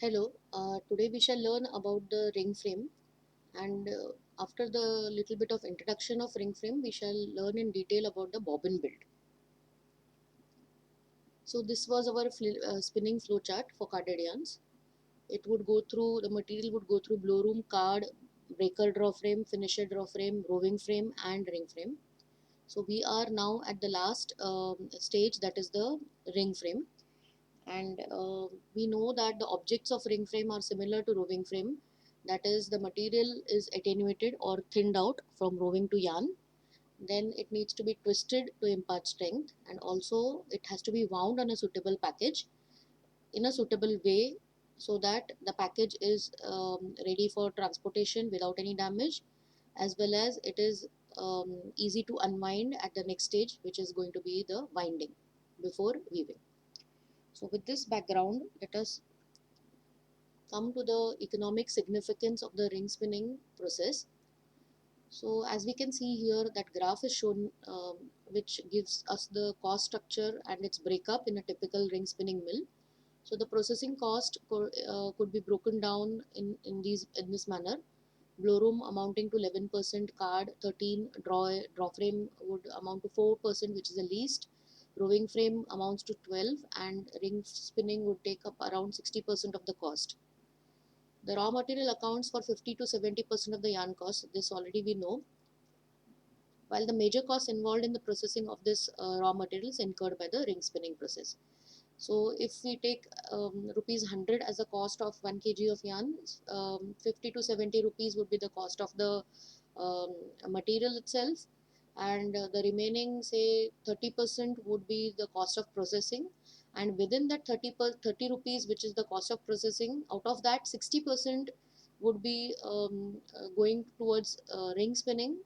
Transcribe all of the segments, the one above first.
Hello, today we shall learn about the ring frame and after the little bit of introduction of ring frame, we shall learn in detail about the bobbin build. So this was our spinning flow chart for carded yarns. It would go through, the material would go through blow room, card, breaker draw frame, finisher draw frame, roving frame and ring frame. So we are now at the last stage, that is the ring frame. And we know that the objects of ring frame are similar to roving frame, that is the material is attenuated or thinned out from roving to yarn, then it needs to be twisted to impart strength, and also it has to be wound on a suitable package in a suitable way so that the package is ready for transportation without any damage, as well as it is easy to unwind at the next stage, which is going to be the winding before weaving. So with this background, let us come to the economic significance of the ring spinning process. So as we can see here, that graph is shown which gives us the cost structure and its breakup in a typical ring spinning mill. So the processing cost could be broken down in this manner. Blow room amounting to 11%, card 13, draw frame would amount to 4%, which is the least. Roving frame amounts to 12, and ring spinning would take up around 60% of the cost. The raw material accounts for 50 to 70% of the yarn cost. This already we know. While the major costs involved in the processing of this raw materials incurred by the ring spinning process. So if we take rupees 100 as the cost of 1 kg of yarn, 50 to 70 rupees would be the cost of the material itself, and the remaining say 30% would be the cost of processing, and within that 30 rupees, which is the cost of processing, out of that 60% would be going towards ring spinning,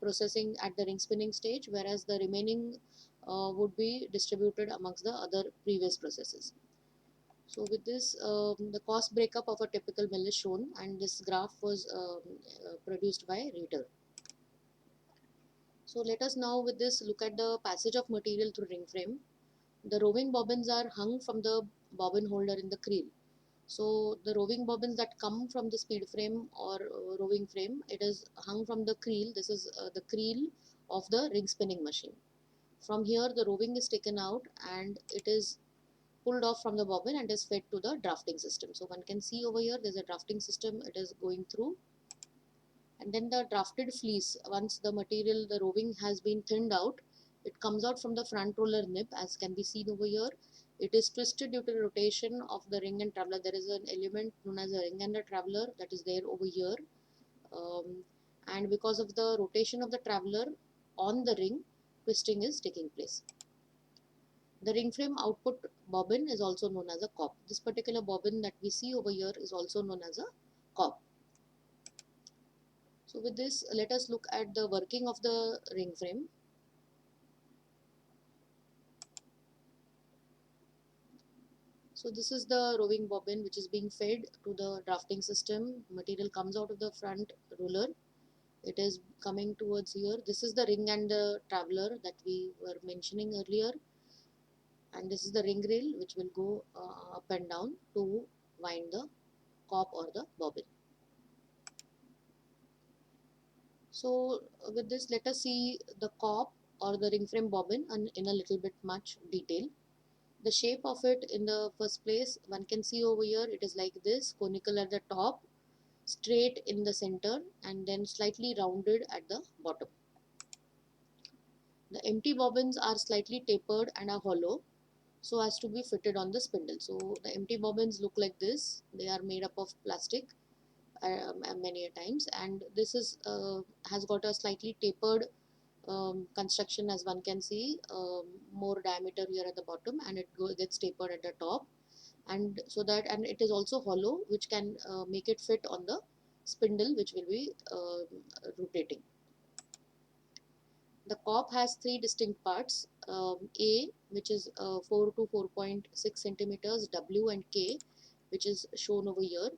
processing at the ring spinning stage, whereas the remaining would be distributed amongst the other previous processes. So with this, the cost breakup of a typical mill is shown, and this graph was produced by Reader. So let us now with this look at the passage of material through ring frame. The roving bobbins are hung from the bobbin holder in the creel. So the roving bobbins that come from the speed frame or roving frame, it is hung from the creel. This is the creel of the ring spinning machine. From here the roving is taken out and it is pulled off from the bobbin and is fed to the drafting system. So one can see over here there's a drafting system, it is going through, and then the drafted fleece, once the material, the roving has been thinned out, it comes out from the front roller nib, as can be seen over here. It is twisted due to the rotation of the ring and traveler. There is an element known as a ring and a traveler that is there over here, and because of the rotation of the traveler on the ring, twisting is taking place. The ring frame output bobbin is also known as a cop. This particular bobbin that we see over here is also known as a cop. So with this, let us look at the working of the ring frame. So this is the roving bobbin which is being fed to the drafting system. Material comes out of the front roller. It is coming towards here. This is the ring and the traveler that we were mentioning earlier. And this is the ring rail which will go up and down to wind the cop or the bobbin. So with this, let us see the cop or the ring frame bobbin in a little bit much detail. The shape of it in the first place, one can see over here, it is like this, conical at the top, straight in the center, and then slightly rounded at the bottom. The empty bobbins are slightly tapered and are hollow so as to be fitted on the spindle. So the empty bobbins look like this. They are made up of plastic many a times, and this is has got a slightly tapered construction, as one can see, more diameter here at the bottom, and it gets tapered at the top, and so that, and it is also hollow, which can make it fit on the spindle which will be rotating. The cop has three distinct parts, A, which is 4 to 4.6 centimeters, W and K, which is shown over here.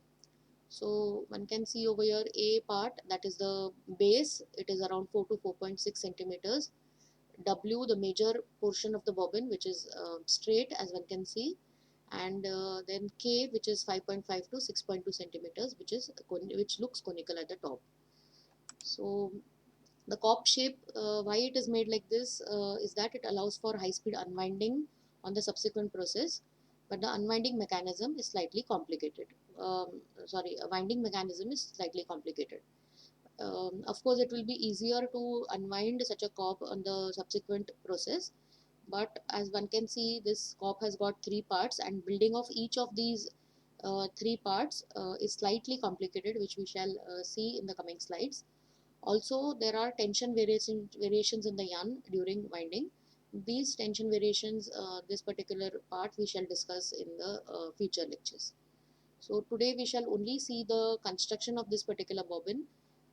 So one can see over here A part, that is the base, it is around 4 to 4.6 centimeters. W, the major portion of the bobbin, which is straight, as one can see, and then K, which is 5.5 to 6.2 centimeters, which looks conical at the top. So the COP shape, why it is made like this, is that it allows for high speed unwinding on the subsequent process, but the unwinding mechanism is slightly complicated. Winding mechanism is slightly complicated. Of course, it will be easier to unwind such a COP on the subsequent process, but as one can see, this COP has got three parts, and building of each of these three parts is slightly complicated, which we shall see in the coming slides. Also, there are tension variations in the yarn during winding. These tension variations, this particular part we shall discuss in the future lectures. So today we shall only see the construction of this particular bobbin,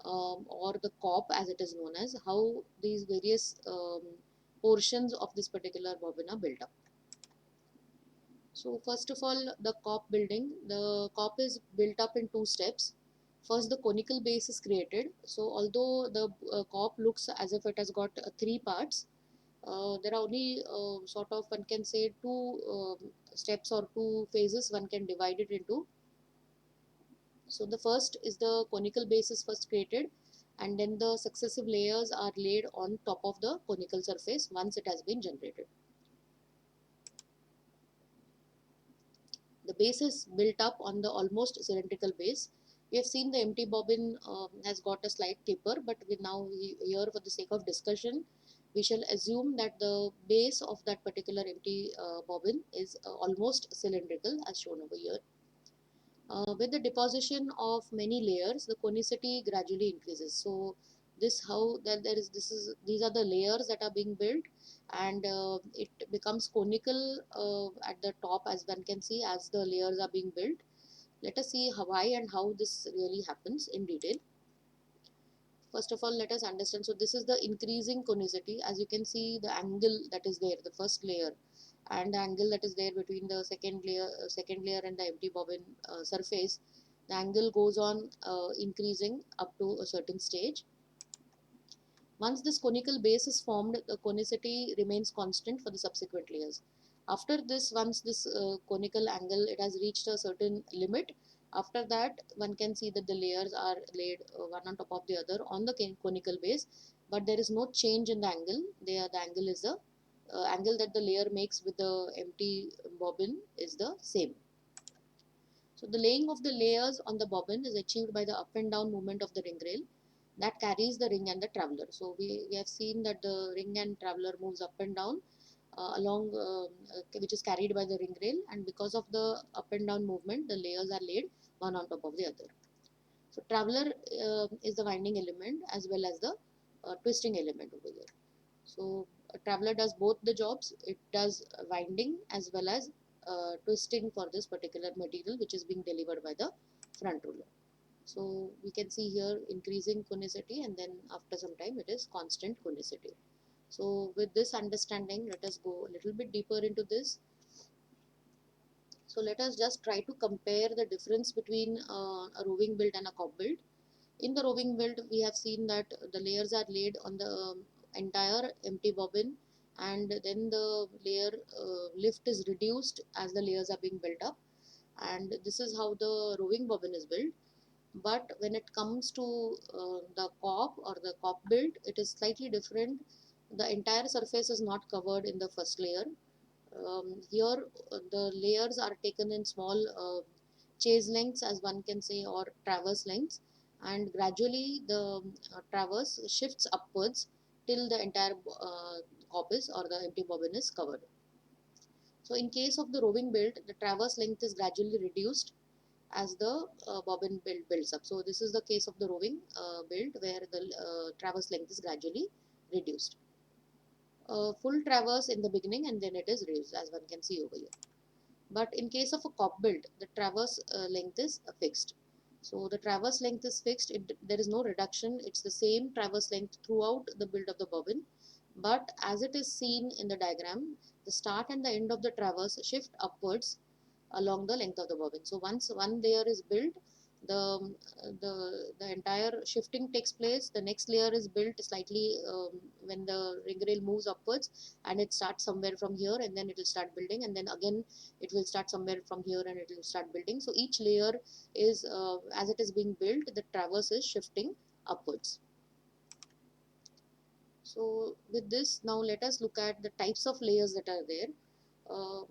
or the COP as it is known as, how these various portions of this particular bobbin are built up. So first of all, the COP building. The COP is built up in two steps. First, the conical base is created. So although the COP looks as if it has got three parts, there are only sort of, one can say, two steps or two phases one can divide it into. So the first is the conical base is first created, and then the successive layers are laid on top of the conical surface once it has been generated. The base is built up on the almost cylindrical base. We have seen the empty bobbin has got a slight taper, but here for the sake of discussion, we shall assume that the base of that particular empty bobbin is almost cylindrical as shown over here. With the deposition of many layers, the conicity gradually increases. So these are the layers that are being built, and it becomes conical at the top, as one can see, as the layers are being built. Let us see why and how this really happens in detail. First of all, let us understand. So this is the increasing conicity. As you can see, the angle that is there, the first layer, and the angle that is there between the second layer and the empty bobbin surface, the angle goes on increasing up to a certain stage. Once this conical base is formed, the conicity remains constant for the subsequent layers. After this, once this conical angle, it has reached a certain limit, after that one can see that the layers are laid one on top of the other on the conical base, but there is no change in the angle. The angle is the angle that the layer makes with the empty bobbin is the same. So the laying of the layers on the bobbin is achieved by the up and down movement of the ring rail that carries the ring and the traveler. So we have seen that the ring and traveler moves up and down which is carried by the ring rail, and because of the up and down movement, the layers are laid one on top of the other. So traveler is the winding element as well as the twisting element over here. So a traveler does both the jobs. It does winding as well as twisting for this particular material which is being delivered by the front roller. So we can see here increasing conicity, and then after some time it is constant conicity. So with this understanding, let us go a little bit deeper into this. So let us just try to compare the difference between a roving build and a COP build. In the roving build, we have seen that the layers are laid on the entire empty bobbin, and then the layer lift is reduced as the layers are being built up, and this is how the roving bobbin is built. But when it comes to the COP or the COP build, it is slightly different. The entire surface is not covered in the first layer. Here the layers are taken in small chase lengths, as one can say, or traverse lengths, and gradually the traverse shifts upwards till the entire coppice or the empty bobbin is covered. So in case of the roving build, the traverse length is gradually reduced as the bobbin builds up. So this is the case of the roving build, where the traverse length is gradually reduced. Full traverse in the beginning, and then it is raised, as one can see over here. But in case of a COP build, the traverse length is fixed. So the traverse length is fixed. There is no reduction. It's the same traverse length throughout the build of the bobbin. But as it is seen in the diagram, the start and the end of the traverse shift upwards along the length of the bobbin. So once one layer is built, the entire shifting takes place. The next layer is built slightly when the ring rail moves upwards, and it starts somewhere from here, and then it will start building, and then again it will start somewhere from here and it will start building. So each layer is as it is being built, the traverse is shifting upwards. So with this, now let us look at the types of layers that are there.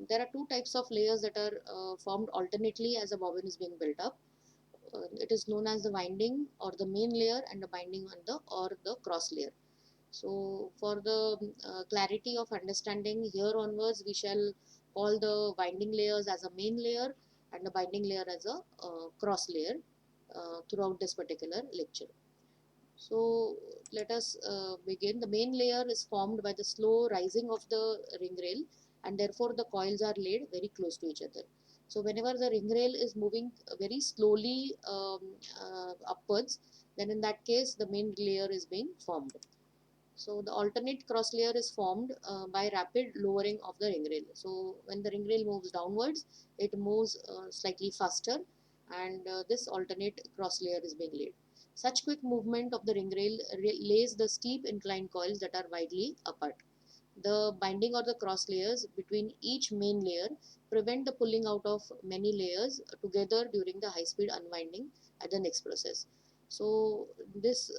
There are two types of layers that are formed alternately as a bobbin is being built up. It is known as the winding or the main layer, and the binding on the or the cross layer. So for the clarity of understanding, here onwards we shall call the winding layers as a main layer and the binding layer as a cross layer throughout this particular lecture. So let us begin. The main layer is formed by the slow rising of the ring rail, and therefore the coils are laid very close to each other. So whenever the ring rail is moving very slowly upwards, then in that case the main layer is being formed. So the alternate cross layer is formed by rapid lowering of the ring rail. So when the ring rail moves downwards, it moves slightly faster, and this alternate cross layer is being laid. Such quick movement of the ring rail lays the steep inclined coils that are widely apart. The binding or the cross layers between each main layer prevent the pulling out of many layers together during the high speed unwinding at the next process. So this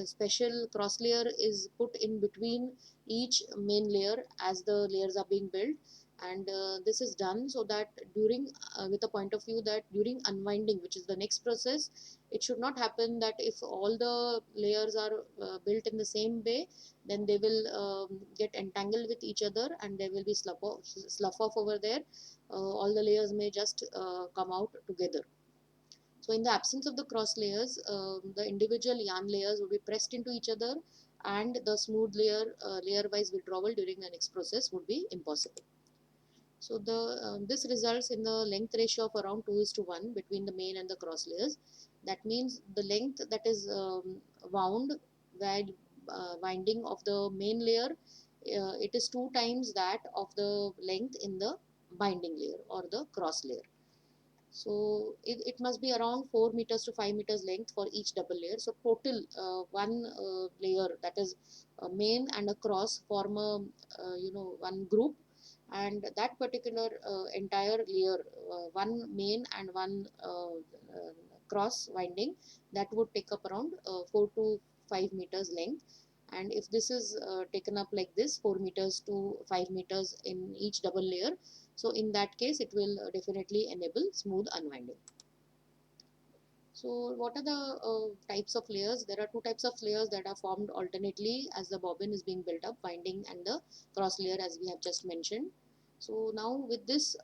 special cross layer is put in between each main layer as the layers are being built, and this is done so that during with a point of view that during unwinding, which is the next process, it should not happen that if all the layers are built in the same way, then they will get entangled with each other and there will be slough off over there. All the layers may just come out together. So in the absence of the cross layers, the individual yarn layers will be pressed into each other, and the smooth layer wise withdrawal during the next process would be impossible. So this results in the length ratio of around 2:1 between the main and the cross layers. That means the length that is wound while winding of the main layer, it is 2 times that of the length in the binding layer or the cross layer. So it must be around 4 meters to 5 meters length for each double layer. So total one layer, that is a main and a cross, form a one group, and that particular entire layer, one main and one cross winding, that would take up around 4 to 5 meters length. And if this is taken up like this, 4 meters to 5 meters in each double layer, so in that case it will definitely enable smooth unwinding. So what are the types of layers? There are two types of layers that are formed alternately as the bobbin is being built up, winding and the cross layer, as we have just mentioned. So now with this,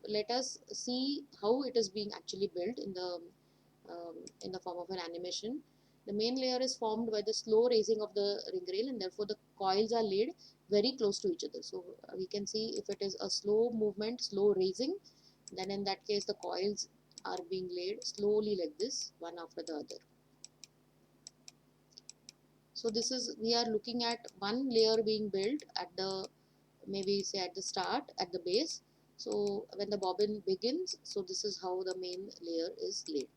let us see how it is being actually built in the form of an animation. The main layer is formed by the slow raising of the ring rail, and therefore the coils are laid very close to each other. So we can see if it is a slow movement, slow raising, then in that case the coils are being laid slowly like this, one after the other. So this is, we are looking at one layer being built at the, maybe say at the start, at the base. So when the bobbin begins, so this is how the main layer is laid.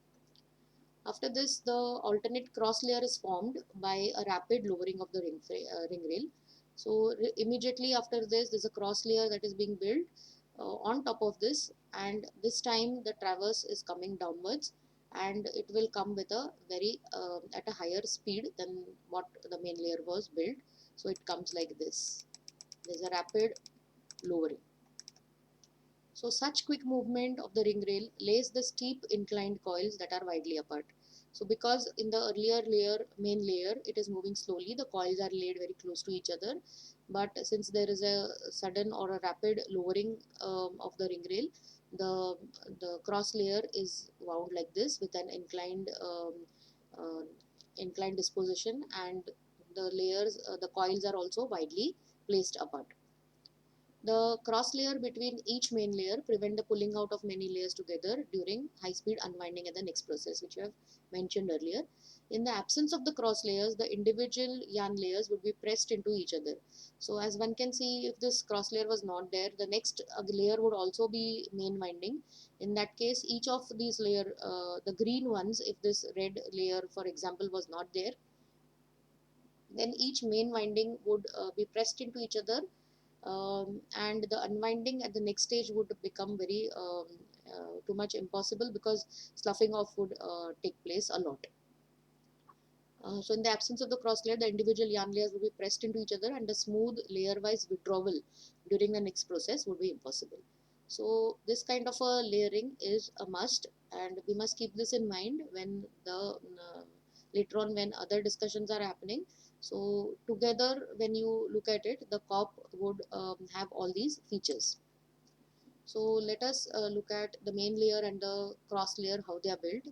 After this, the alternate cross layer is formed by a rapid lowering of the ring rail. So immediately after this, there's a cross layer that is being built on top of this, and this time the traverse is coming downwards, and it will come with a very at a higher speed than what the main layer was built. So it comes like this. There's a rapid lowering. So such quick movement of the ring rail lays the steep inclined coils that are widely apart. So because in the earlier layer, main layer, it is moving slowly, the coils are laid very close to each other. But since there is a sudden or a rapid lowering of the ring rail, the cross layer is wound like this with an uh, inclined disposition, and the layers, the coils are also widely placed apart. The cross layer between each main layer prevent the pulling out of many layers together during high speed unwinding at the next process, which we have mentioned earlier. In the absence of the cross layers, the individual yarn layers would be pressed into each other. So as one can see, if this cross layer was not there, the next layer would also be main winding. In that case, each of these layer, the green ones, if this red layer for example was not there, then each main winding would be pressed into each other, and the unwinding at the next stage would become very too much impossible, because sloughing off would take place a lot. So in the absence of the cross layer, the individual yarn layers would be pressed into each other, and the smooth layer-wise withdrawal during the next process would be impossible. So this kind of a layering is a must, and we must keep this in mind when the later on when other discussions are happening. So together, when you look at it, the COP would have all these features. So let us look at the main layer and the cross layer, how they are built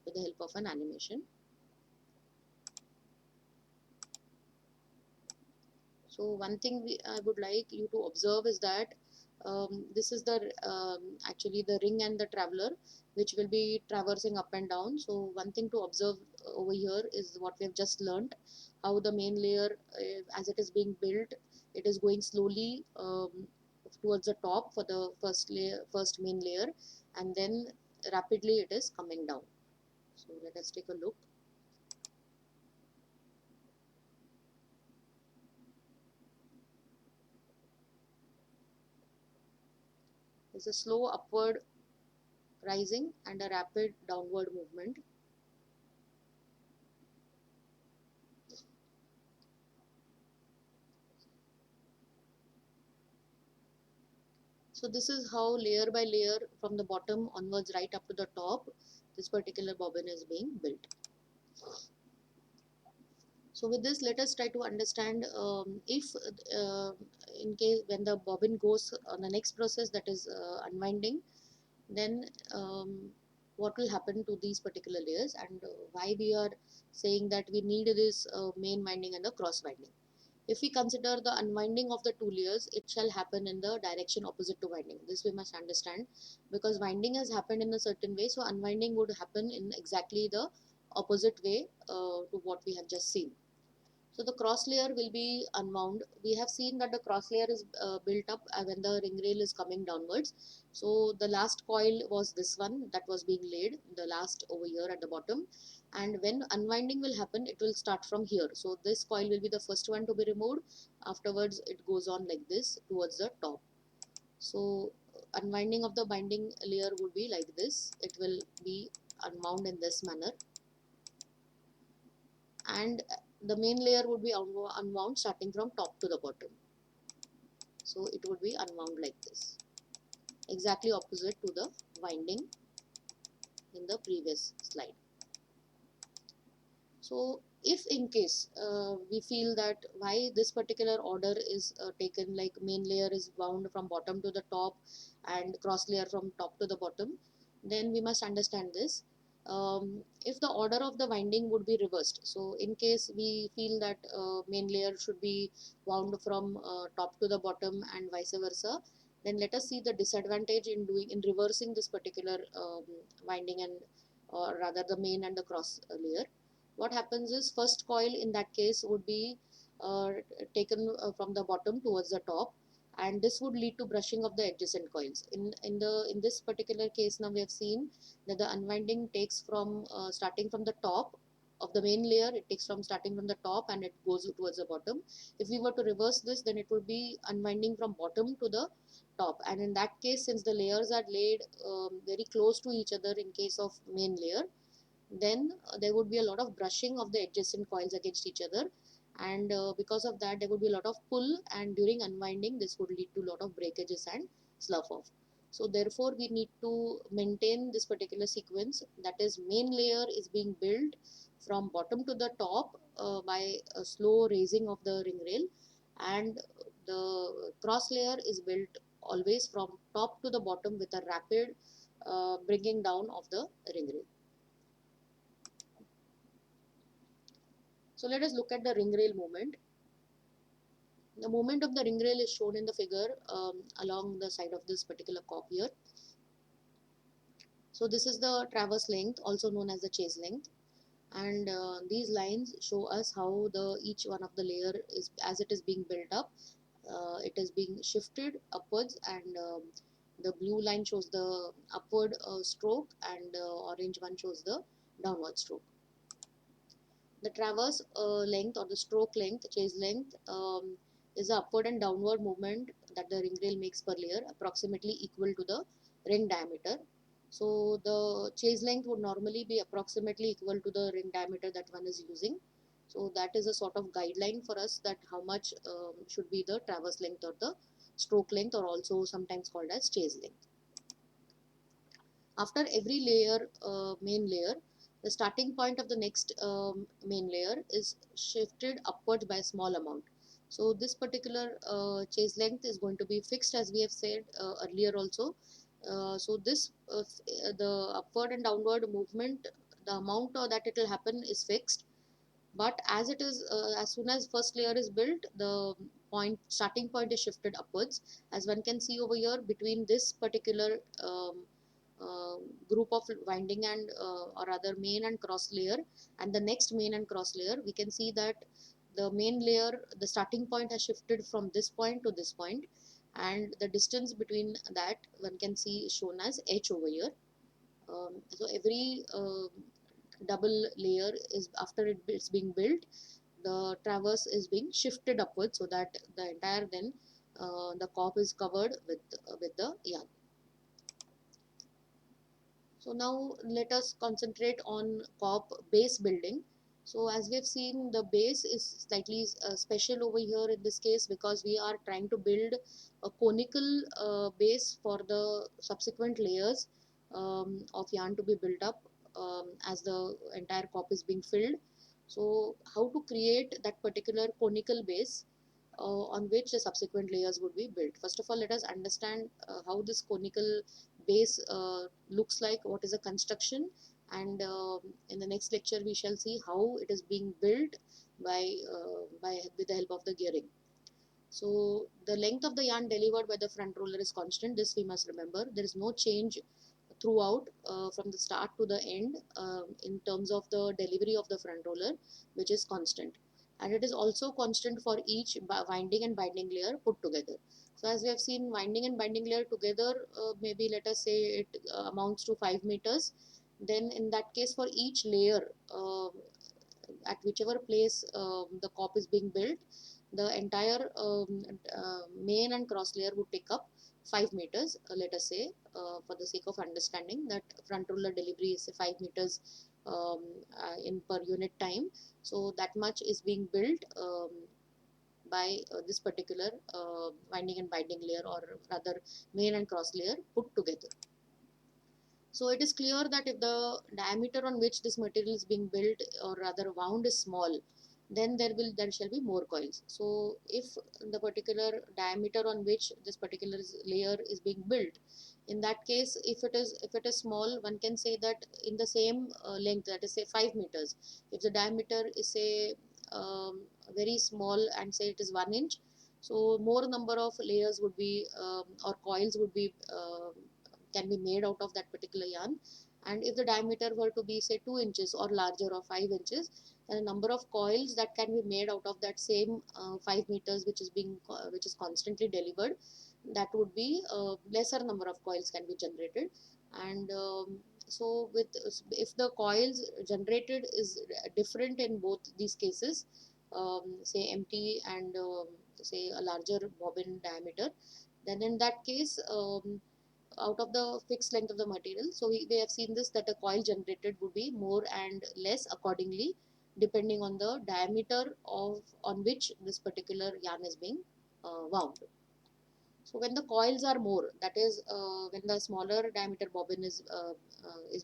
with the help of an animation. So one thing I would like you to observe is that this is the actually the ring and the traveler, which will be traversing up and down. So one thing to observe over here is what we have just learned, how the main layer, as it is being built, it is going slowly towards the top for the first layer, first main layer, and then rapidly it is coming down. So let us take a look. There's a slow upward rising and a rapid downward movement. So this is how layer by layer from the bottom onwards right up to the top, this particular bobbin is being built. So with this, let us try to understand if in case when the bobbin goes on the next process, that is unwinding, then what will happen to these particular layers, and why we are saying that we need this main winding and the cross winding. If we consider the unwinding of the two layers, it shall happen in the direction opposite to winding. This we must understand, because winding has happened in a certain way, so unwinding would happen in exactly the opposite way to what we have just seen. So the cross layer will be unwound. We have seen that the cross layer is built up when the ring rail is coming downwards. So the last coil was this one that was being laid, the last over here at the bottom. And when unwinding will happen, it will start from here. So this coil will be the first one to be removed. Afterwards, it goes on like this towards the top. So unwinding of the binding layer would be like this. It will be unwound in this manner, and the main layer would be unwound starting from top to the bottom. So it would be unwound like this, exactly opposite to the winding in the previous slide. So if in case we feel that why this particular order is taken, like main layer is wound from bottom to the top and cross layer from top to the bottom, then we must understand this. If the order of the winding would be reversed, so in case we feel that main layer should be wound from top to the bottom and vice versa, then let us see the disadvantage in doing in reversing this particular winding, and or rather the main and the cross layer. What happens is, first coil in that case would be taken from the bottom towards the top, and this would lead to brushing of the adjacent coils. In this particular case, now we have seen that the unwinding takes from starting from the top of the main layer, it takes from starting from the top and it goes towards the bottom. If we were to reverse this, then it would be unwinding from bottom to the top, and in that case, since the layers are laid very close to each other in case of main layer, then there would be a lot of brushing of the adjacent coils against each other, and because of that there would be a lot of pull, and during unwinding this would lead to a lot of breakages and slough off. So therefore we need to maintain this particular sequence, that is main layer is being built from bottom to the top by a slow raising of the ring rail, and the cross layer is built always from top to the bottom with a rapid bringing down of the ring rail. So let us look at the ring rail movement. The movement of the ring rail is shown in the figure along the side of this particular cop here. So this is the traverse length, also known as the chase length, and these lines show us how the each one of the layer is, as it is being built up, it is being shifted upwards, and the blue line shows the upward stroke, and orange one shows the downward stroke. The traverse length or the stroke length, chase length, is the upward and downward movement that the ring rail makes per layer, approximately equal to the ring diameter. So the chase length would normally be approximately equal to the ring diameter that one is using. So that is a sort of guideline for us that how much should be the traverse length or the stroke length, or also sometimes called as chase length. After every layer, main layer, the starting point of the next main layer is shifted upwards by a small amount. So this particular chase length is going to be fixed, as we have said earlier also. So this the upward and downward movement, the amount that it will happen is fixed. But as it is, as soon as first layer is built, the starting point is shifted upwards, as one can see over here between this particular uh, group of winding and or other main and cross layer and the next main and cross layer, we can see that the main layer, the starting point has shifted from this point to this point, and the distance between that one can see shown as h over here. So every double layer is, after it's being built, the traverse is being shifted upwards, so that the entire then the corp is covered with the yarn. So now let us concentrate on corp base building. So as we have seen, the base is slightly special over here in this case, because we are trying to build a conical base for the subsequent layers of yarn to be built up as the entire corp is being filled. So how to create that particular conical base on which the subsequent layers would be built. First of all, let us understand how this conical base looks like, what is the construction, and in the next lecture we shall see how it is being built by with the help of the gearing. So the length of the yarn delivered by the front roller is constant. This we must remember. There is no change throughout from the start to the end in terms of the delivery of the front roller, which is constant, and it is also constant for each winding and binding layer put together. So as we have seen, winding and binding layer together, maybe let us say it amounts to 5 meters. Then in that case, for each layer, at whichever place the corp is being built, the entire main and cross layer would take up 5 meters, let us say, for the sake of understanding that front roller delivery is 5 meters in per unit time. So that much is being built by this particular winding and binding layer, or rather main and cross layer put together. So it is clear that if the diameter on which this material is being built, or rather wound, is small, then there shall be more coils. So if the particular diameter on which this particular layer is being built, in that case, if it is small, one can say that in the same length, that is say 5 meters, if the diameter is say very small and say it is 1 inch, so more number of layers would be or coils would be can be made out of that particular yarn. And if the diameter were to be say 2 inches or larger, or 5 inches, then the number of coils that can be made out of that same 5 meters which is constantly delivered, that would be lesser number of coils can be generated. And so with, if the coils generated is different in both these cases, say empty and say a larger bobbin diameter, then in that case, out of the fixed length of the material, so we have seen this, that a coil generated would be more and less accordingly, depending on the diameter of on which this particular yarn is being wound. So when the coils are more, that is when the smaller diameter bobbin is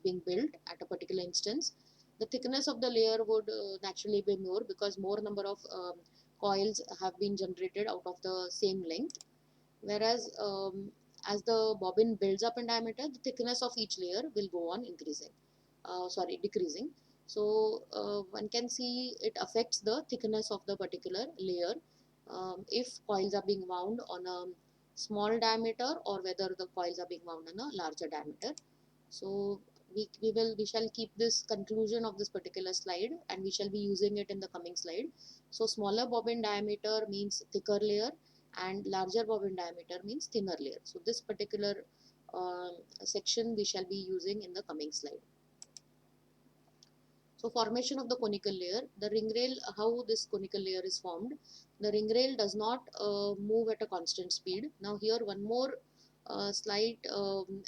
being built at a particular instance, the thickness of the layer would naturally be more, because more number of coils have been generated out of the same length. Whereas as the bobbin builds up in diameter, the thickness of each layer will go on decreasing. So one can see it affects the thickness of the particular layer if coils are being wound on a small diameter or whether the coils are being wound on a larger diameter. So we shall keep this conclusion of this particular slide and we shall be using it in the coming slide. So smaller bobbin diameter means thicker layer and larger bobbin diameter means thinner layer. So this particular uh, section we shall be using in the coming slide. So formation of the conical layer, the ring rail, how this conical layer is formed. The ring rail does not move at a constant speed. Now here one more slight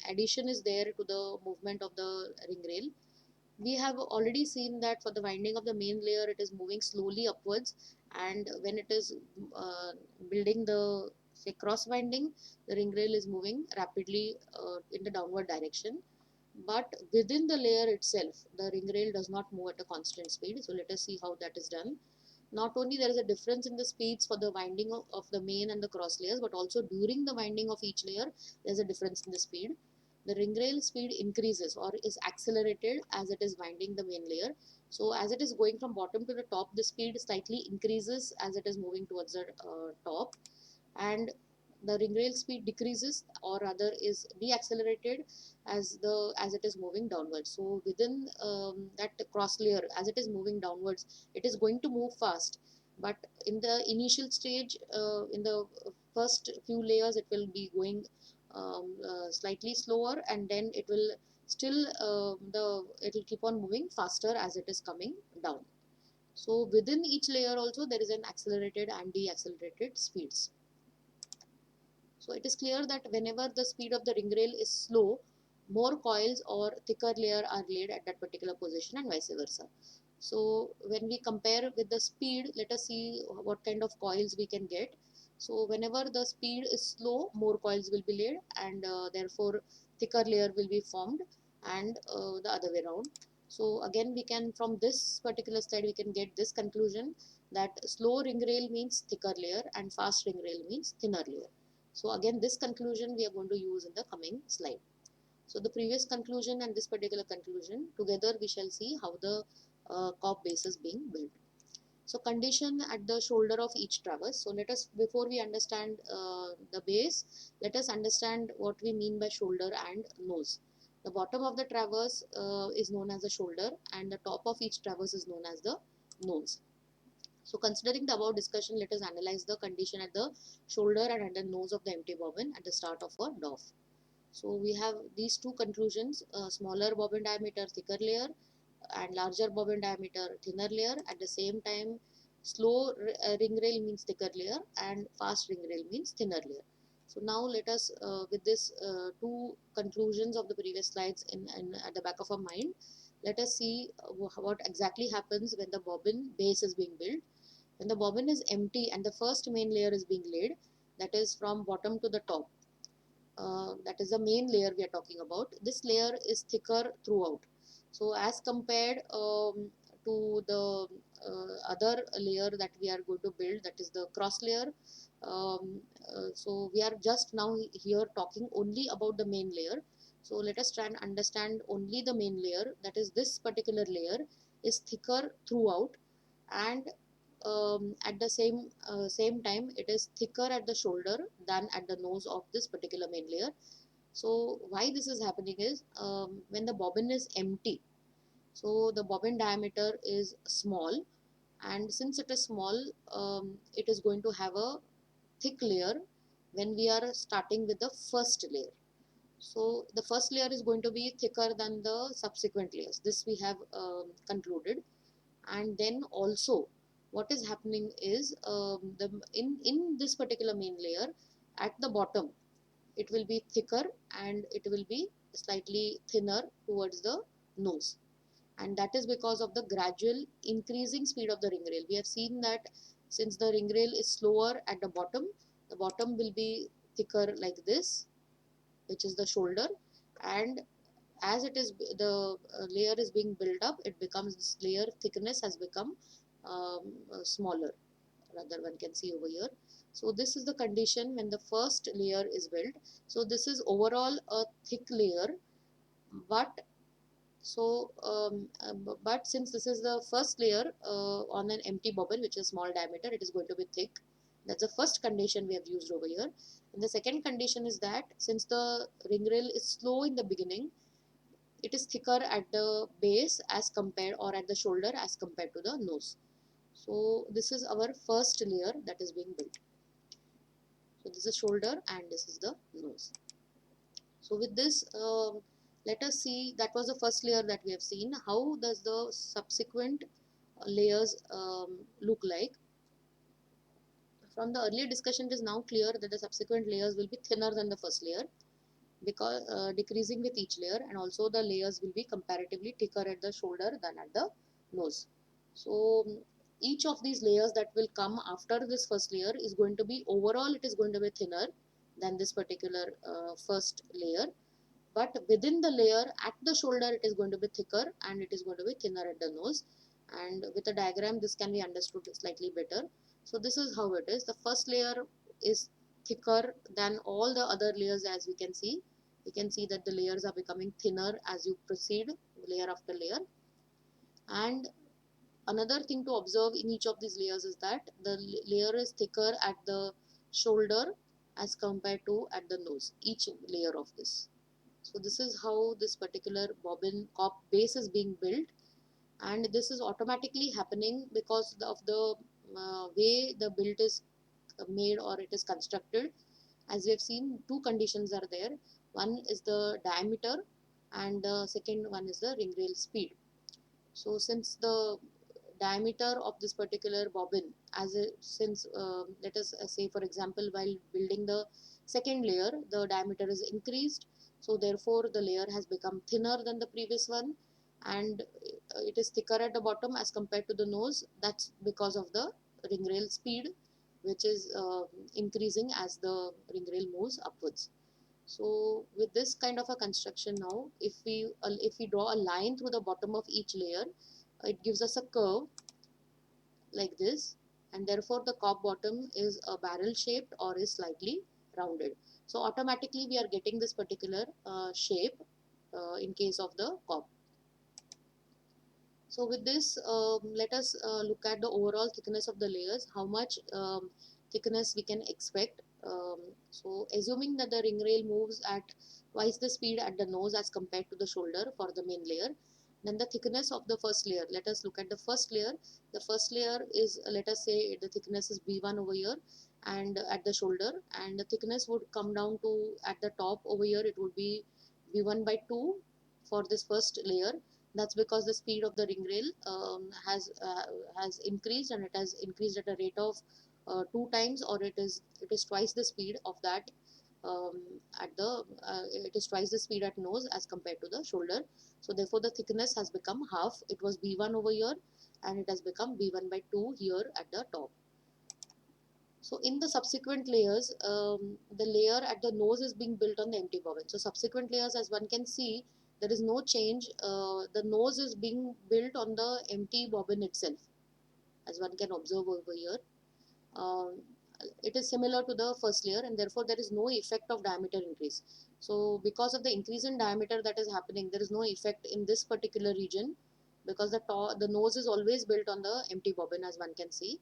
addition is there to the movement of the ring rail. We have already seen that for the winding of the main layer it is moving slowly upwards, and when it is building the, say, cross winding, the ring rail is moving rapidly in the downward direction. But within the layer itself the ring rail does not move at a constant speed. So let us see how that is done. Not only there is a difference in the speeds for the winding of the main and the cross layers, but also during the winding of each layer there is a difference in the speed. The ring rail speed increases or is accelerated as it is winding the main layer. So as it is going from bottom to the top, the speed slightly increases as it is moving towards the top, and the ring rail speed decreases or rather is deaccelerated as it is moving downwards. So within that cross layer, as it is moving downwards, it is going to move fast, but in the initial stage, in the first few layers, it will be going slightly slower, and then it will still it will keep on moving faster as it is coming down. So within each layer also there is an accelerated and deaccelerated speeds. So it is clear that whenever the speed of the ring rail is slow, more coils or thicker layer are laid at that particular position and vice versa. So when we compare with the speed, let us see what kind of coils we can get. So whenever the speed is slow, more coils will be laid, and therefore thicker layer will be formed, and the other way around. So again we can, from this particular slide, we can get this conclusion that slow ring rail means thicker layer and fast ring rail means thinner layer. So again, this conclusion we are going to use in the coming slide. So the previous conclusion and this particular conclusion together, we shall see how the COP base is being built. So condition at the shoulder of each traverse. So let us, before we understand the base, let us understand what we mean by shoulder and nose. The bottom of the traverse is known as the shoulder, and the top of each traverse is known as the nose. So considering the above discussion, let us analyze the condition at the shoulder and at the nose of the empty bobbin at the start of a DOF. So we have these two conclusions, smaller bobbin diameter, thicker layer, and larger bobbin diameter, thinner layer. At the same time, slow ring rail means thicker layer and fast ring rail means thinner layer. So now let us, with this two conclusions of the previous slides in at the back of our mind, let us see what exactly happens when the bobbin base is being built. When the bobbin is empty and the first main layer is being laid, that is from bottom to the top, that is the main layer we are talking about. This layer is thicker throughout. So as compared to the other layer that we are going to build, that is the cross layer. So we are just now here talking only about the main layer. So let us try and understand only the main layer, that is this particular layer is thicker throughout, and at the same time it is thicker at the shoulder than at the nose of this particular main layer. So why this is happening is, when the bobbin is empty, so the bobbin diameter is small, and since it is small, it is going to have a thick layer when we are starting with the first layer. So the first layer is going to be thicker than the subsequent layers. This we have concluded. And then also what is happening is, in this particular main layer, at the bottom it will be thicker and it will be slightly thinner towards the nose, and that is because of the gradual increasing speed of the ring rail. We have seen that since the ring rail is slower at the bottom will be thicker like this, which is the shoulder, and as it is the layer is being built up, it becomes, this layer thickness has become smaller, rather one can see over here. So this is the condition when the first layer is built. So this is overall a thick layer, but but since this is the first layer on an empty bobbin which is small diameter, it is going to be thick. That's the first condition we have used over here. And the second condition is that since the ring rail is slow in the beginning, it is thicker at the base as compared, or at the shoulder as compared to the nose. So this is our first layer that is being built. So this is shoulder and this is the nose. So with this, let us see, that was the first layer that we have seen. How does the subsequent layers look like? From the earlier discussion, it is now clear that the subsequent layers will be thinner than the first layer, because decreasing with each layer, and also the layers will be comparatively thicker at the shoulder than at the nose. So each of these layers that will come after this first layer is going to be, overall it is going to be thinner than this particular first layer, but within the layer at the shoulder it is going to be thicker and it is going to be thinner at the nose. And with a diagram this can be understood slightly better. So this is how it is. The first layer is thicker than all the other layers. As we can see, you can see that the layers are becoming thinner as you proceed layer after layer. And another thing to observe in each of these layers is that the layer is thicker at the shoulder as compared to at the nose, each layer of this. So this is how this particular bobbin COP base is being built, and this is automatically happening because of the way the build is made or it is constructed. As we have seen, two conditions are there. One is the diameter and the second one is the ring rail speed. So since the diameter of this particular bobbin, since let us say for example, while building the second layer the diameter is increased, so therefore the layer has become thinner than the previous one, and it is thicker at the bottom as compared to the nose. That's because of the ring rail speed, which is increasing as the ring rail moves upwards. So with this kind of a construction now, if we draw a line through the bottom of each layer, it gives us a curve like this, and therefore the COP bottom is a barrel shaped or is slightly rounded. So automatically we are getting this particular shape in case of the COP. So with this, let us look at the overall thickness of the layers, how much thickness we can expect. So assuming that the ring rail moves at twice the speed at the nose as compared to the shoulder for the main layer, then the thickness of the first layer, let us look at the first layer. The first layer is, let us say the thickness is B1 over here and at the shoulder, and the thickness would come down to, at the top over here it would be B1 by 2 for this first layer. That's because the speed of the ring rail has increased, and it has increased at a rate of 2 times, or it is twice the speed of that at the it is twice the speed at nose as compared to the shoulder. So therefore the thickness has become half. It was B1 over here and it has become B1 by 2 here at the top. So in the subsequent layers, the layer at the nose is being built on the empty bobbin. So subsequent layers, as one can see, there is no change. The nose is being built on the empty bobbin itself, as one can observe over here. Um, it is similar to the first layer, and therefore there is no effect of diameter increase. So because of the increase in diameter that is happening, there is no effect in this particular region, because the nose is always built on the empty bobbin, as one can see.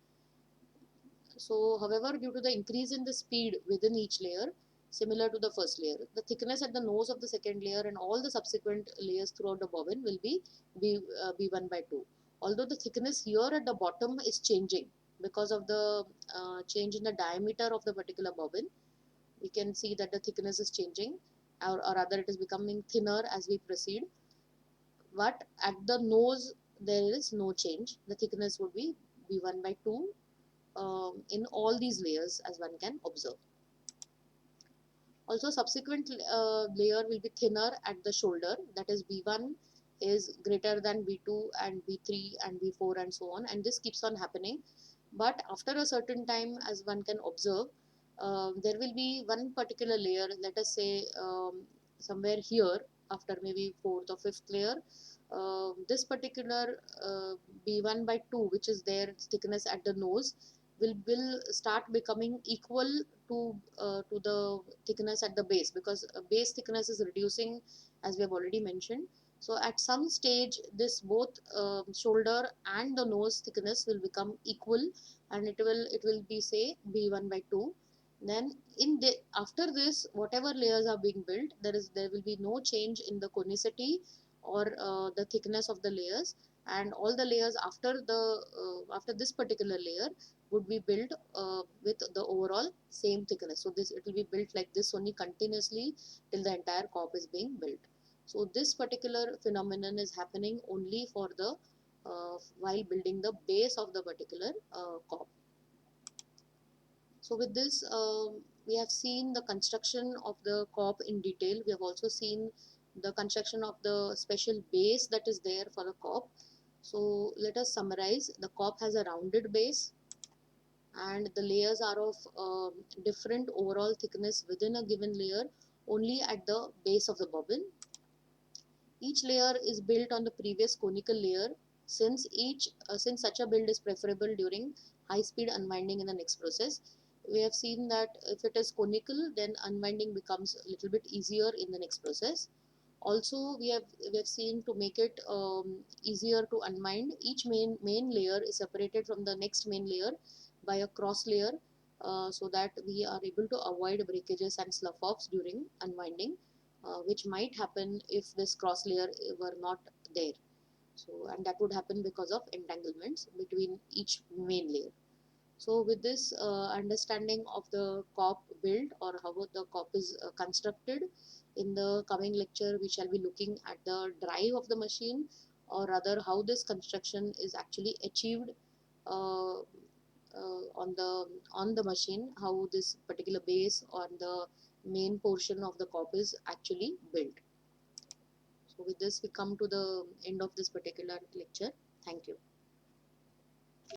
So, however, due to the increase in the speed within each layer, similar to the first layer, the thickness at the nose of the second layer and all the subsequent layers throughout the bobbin will be B1 by 2. Although the thickness here at the bottom is changing because of the change in the diameter of the particular bobbin, we can see that the thickness is changing, or rather it is becoming thinner as we proceed. But at the nose, there is no change. The thickness would be B1 by 2 in all these layers, as one can observe. Also subsequent layer will be thinner at the shoulder, that is B1 is greater than B2 and B3 and B4 and so on, and this keeps on happening. But after a certain time, as one can observe, there will be one particular layer, let us say somewhere here, after maybe fourth or fifth layer, this particular B1 by 2, which is their thickness at the nose, will start becoming equal to the thickness at the base, because base thickness is reducing, as we have already mentioned. So at some stage, this both shoulder and the nose thickness will become equal, and it will be say B1 by 2. Then in the after this, whatever layers are being built, there will be no change in the conicity or the thickness of the layers, and all the layers after this particular layer would be built with the overall same thickness. So this it will be built like this only continuously till the entire corp is being built. So this particular phenomenon is happening only for the while building the base of the particular corp. So with this, we have seen the construction of the corp in detail. We have also seen the construction of the special base that is there for the corp. So let us summarize. The corp has a rounded base, and the layers are of different overall thickness within a given layer only at the base of the bobbin. Each layer is built on the previous conical layer. Since such a build is preferable during high speed unwinding in the next process, we have seen that if it is conical, then unwinding becomes a little bit easier in the next process. Also, we have seen to make it easier to unwind, each main layer is separated from the next main layer by a cross layer, so that we are able to avoid breakages and slough offs during unwinding, which might happen if this cross layer were not there. So, and that would happen because of entanglements between each main layer. So with this understanding of the COP build or how the COP is constructed, in the coming lecture we shall be looking at the drive of the machine, or rather how this construction is actually achieved uh, on the machine, how this particular base on the main portion of the COP is actually built. So with this we come to the end of this particular lecture. Thank you.